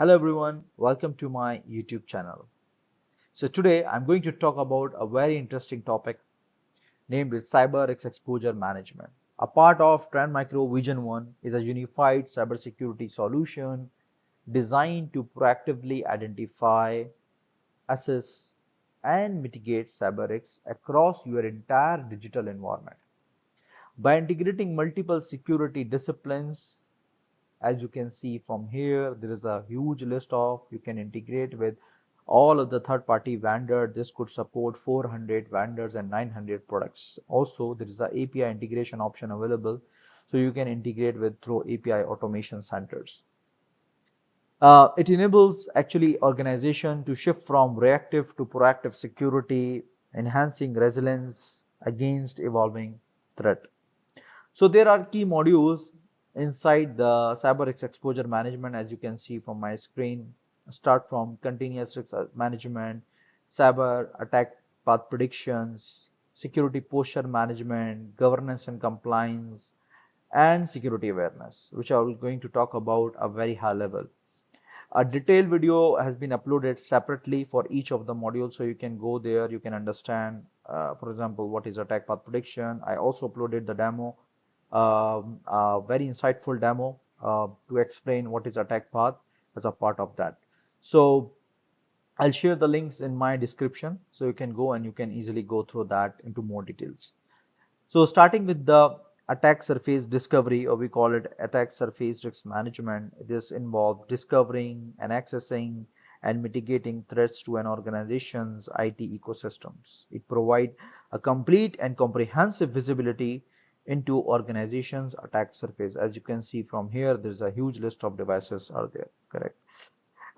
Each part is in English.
Hello everyone, welcome to my YouTube channel. So today I'm going to talk about a very interesting topic named as cyber exposure management. A part of trendmicro visionone is a unified cybersecurity solution designed to proactively identify, assess, and mitigate cyber risks across your entire digital environment. By integrating multiple security disciplines, as you can see from here, there is a huge list of you can integrate with all of the third-party vendor. This could support 400 vendors and 900 products. Also, there is a API integration option available, so you can integrate with through API automation centers. It enables actually organization to shift from reactive to proactive security, enhancing resilience against evolving threat. So there are key modules inside the cyber risk exposure management, as you can see from my screen. Start from continuous risk management, cyber attack path predictions, security posture management, governance and compliance, and security awareness, which I will going to talk about a very high level. A detailed video has been uploaded separately for each of the modules, so you can go there, you can understand, for example, what is attack path prediction. I also uploaded the demo, a very insightful demo to explain what is attack path as a part of that. So I'll share the links in my description, so you can go and you can easily go through that into more details. So starting with the attack surface discovery, or we call it attack surface risk management, this involves discovering and accessing and mitigating threats to an organization's IT ecosystems. It provides a complete and comprehensive visibility into organization's attack surface. As you can see from here, there's a huge list of devices are there, correct?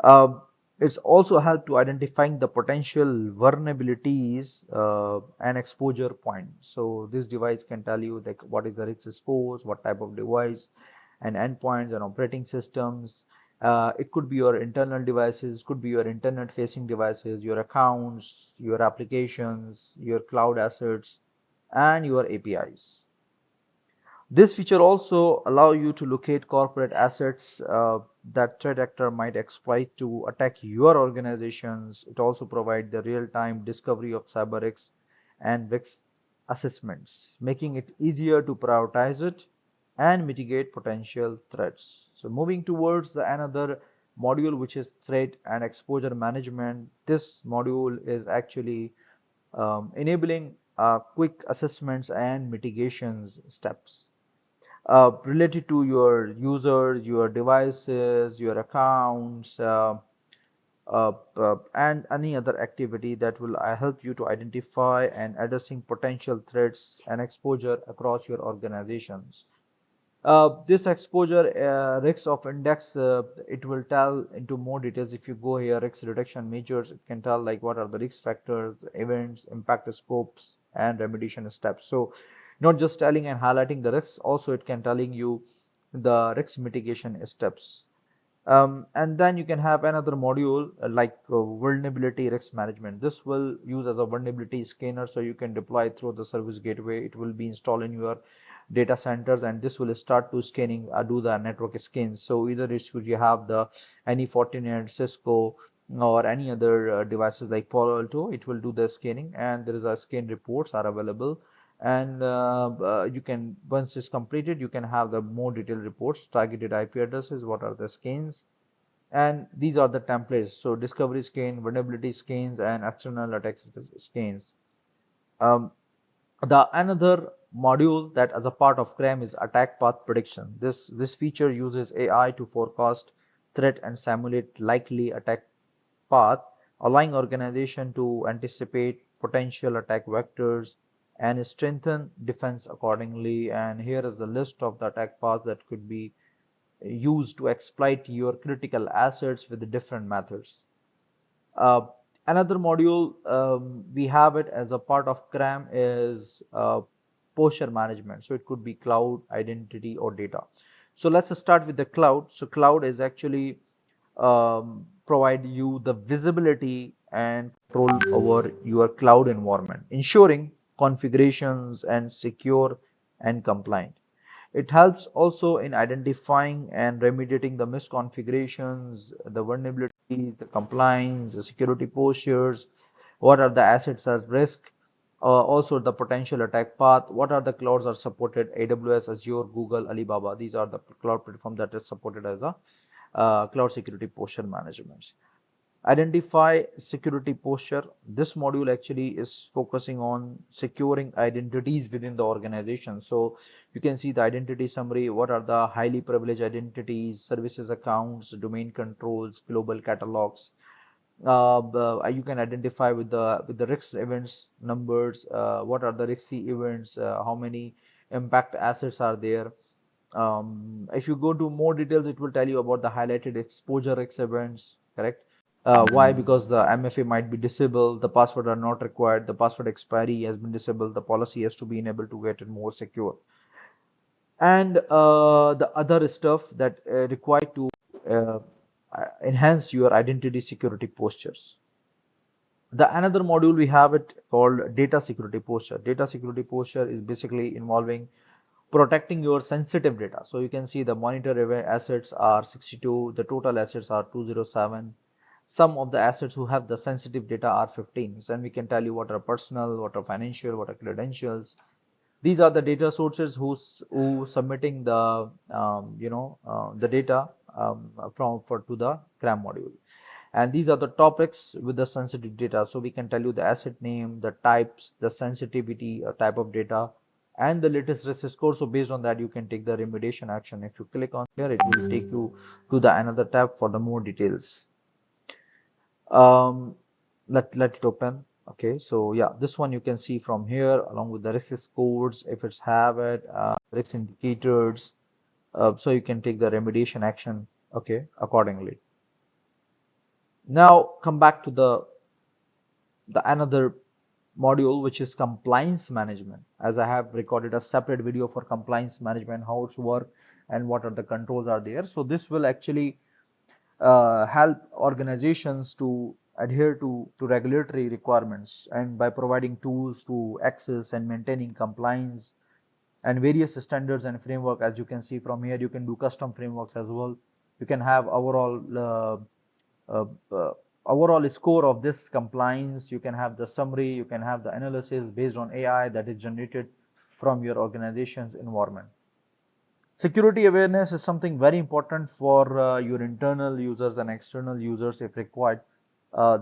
Um, it's also helped to identifying the potential vulnerabilities and exposure points. So this device can tell you like what is the risk scores, what type of device, and endpoints and operating systems. It could be your internal devices, could be your internet facing devices, your accounts, your applications, your cloud assets, and your APIs. This feature also allow you to locate corporate assets that threat actor might exploit to attack your organizations. It also provides the real-time discovery of cyber risks and risk assessments, making it easier to prioritize it and mitigate potential threats. So moving towards the another module, which is threat and exposure management. This module is actually enabling quick assessments and mitigations steps related to your users, your devices, your accounts, and any other activity that will help you to identify and addressing potential threats and exposure across your organizations. This exposure risks of index, it will tell into more details. If you go here, risk reduction measures, it can tell like what are the risk factors, events, impact scopes, and remediation steps. So not just telling and highlighting the risks, also it can telling you the risk mitigation steps. And then you can have another module like vulnerability risk management. This will use as a vulnerability scanner, so you can deploy through the service gateway. It will be installed in your data centers, and this will start to scanning, do the network scans. So either it should you have the any Fortinet, Cisco, or any other devices like Palo Alto, it will do the scanning, and there is a scan reports are available. And you can, once it's completed, you can have the more detailed reports, targeted IP addresses, what are the scans, and these are the templates. So discovery scan, vulnerability scans, and external attack scans. um, the another module that as a part of CREM is attack path prediction. This feature uses AI to forecast threat and simulate likely attack path, allowing organization to anticipate potential attack vectors and strengthen defense accordingly. And here is the list of the attack paths that could be used to exploit your critical assets with different methods. Uh, Another module we have it as a part of CREM is posture management. So it could be cloud, identity, or data. So let's start with the cloud. So cloud is actually provide you the visibility and control over your cloud environment, ensuring configurations and secure and compliant. It helps also in identifying and remediating the misconfigurations, the vulnerabilities, the compliance, the security postures, what are the assets at risk, also the potential attack path, what are the clouds are supported, AWS, Azure, Google, Alibaba. These are the cloud platforms that is supported as a cloud security posture management. Identify security posture. This module actually is focusing on securing identities within the organization. So you can see the identity summary, what are the highly privileged identities, services accounts, domain controls, global catalogs. You can identify with the risk events numbers, what are the risky events, how many impact assets are there. If you go to more details, it will tell you about the highlighted exposure risk events, correct? Why? Because the MFA might be disabled, the password are not required, the password expiry has been disabled, the policy has to be enabled to get it more secure. And the other stuff that required to uh, enhance your identity security postures. The another module we have it called data security posture. Data security posture is basically involving protecting your sensitive data. So you can see the monitor assets are 62, the total assets are 207. Some of the assets who have the sensitive data are 15. So then we can tell you what are personal, what are financial, what are credentials. These are the data sources who submitting the the data to the CREM module. And these are the topics with the sensitive data. So we can tell you the asset name, the types, the sensitivity type of data, and the latest risk score. So based on that, you can take the remediation action. If you click on here, it will take you to the another tab for the more details. Let it open. Okay, so yeah, this one you can see from here along with the risk scores, if it's have it, risk indicators. So you can take the remediation action, okay, accordingly. Now come back to the another module, which is compliance management. As I have recorded a separate video for compliance management, how it's work and what are the controls are there. So this will actually help organizations to adhere to regulatory requirements, and by providing tools to access and maintaining compliance and various standards and framework. As you can see from here, you can do custom frameworks as well. You can have uh, uh, overall score of this compliance. You can have the summary, you can have the analysis based on AI that is generated from your organization's environment. Security awareness is something very important for your internal users and external users if required.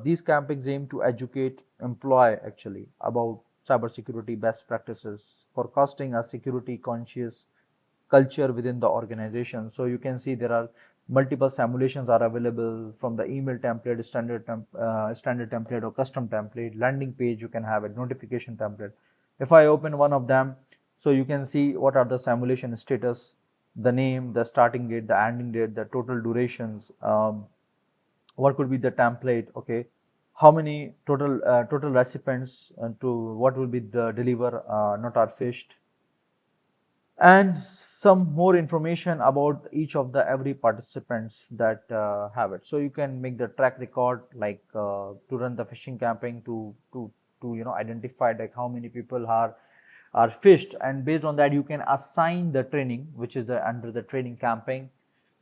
These campaigns aim to educate employee actually about cybersecurity best practices, forecasting a security conscious culture within the organization. So you can see there are multiple simulations are available from the email template, standard template or custom template, landing page, you can have a notification template. If I open one of them, so you can see what are the simulation status, the name, the starting date, the ending date, the total durations, what could be the template, okay, how many total recipients to what will be the deliver not are fished, and some more information about each of the every participants that have it. So you can make the track record, like to run the phishing campaign to identify like how many people are fished, and based on that you can assign the training which is under the training campaign.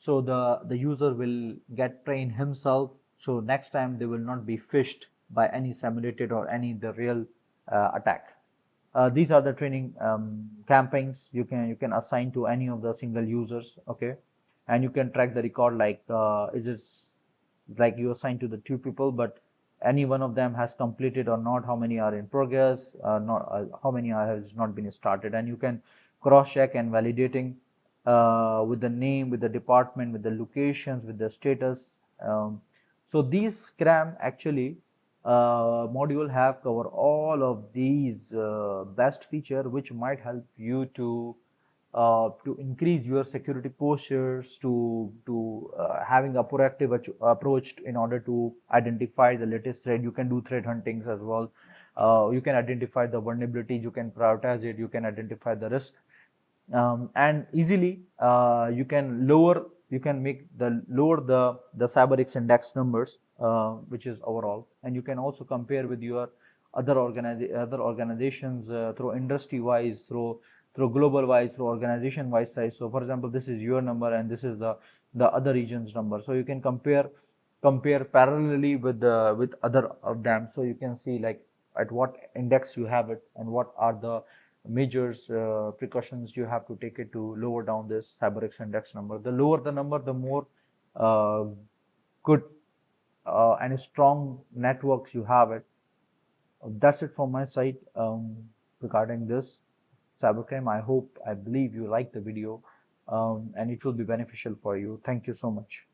So the user will get trained himself, so next time they will not be fished by any simulated or any the real attack. These are the training campaigns you can assign to any of the single users, okay, and you can track the record, like is it like you assign to the 2 people, but any one of them has completed or not, how many are in progress, not how many has not been started, and you can cross check and validating with the name, with the department, with the locations, with the status. So these CREM actually module have cover all of these best feature which might help you to increase your security postures, to having a proactive approach in order to identify the latest threat. You can do threat huntings as well. You can identify the vulnerabilities, you can prioritize it, you can identify the risk, and easily you can make the lower the CyberX index numbers, which is overall, and you can also compare with your other organizations through industry wise, through through global wise, through organization wise size. So for example, this is your number and this is the other region's number. So you can compare parallelly with other of them. So you can see like at what index you have it and what are the measures, precautions you have to take it to lower down this CyberX index number. The lower the number, the more good and strong networks you have it. That's it from my side regarding this cybercrime. I believe you like the video and it will be beneficial for you. Thank you so much.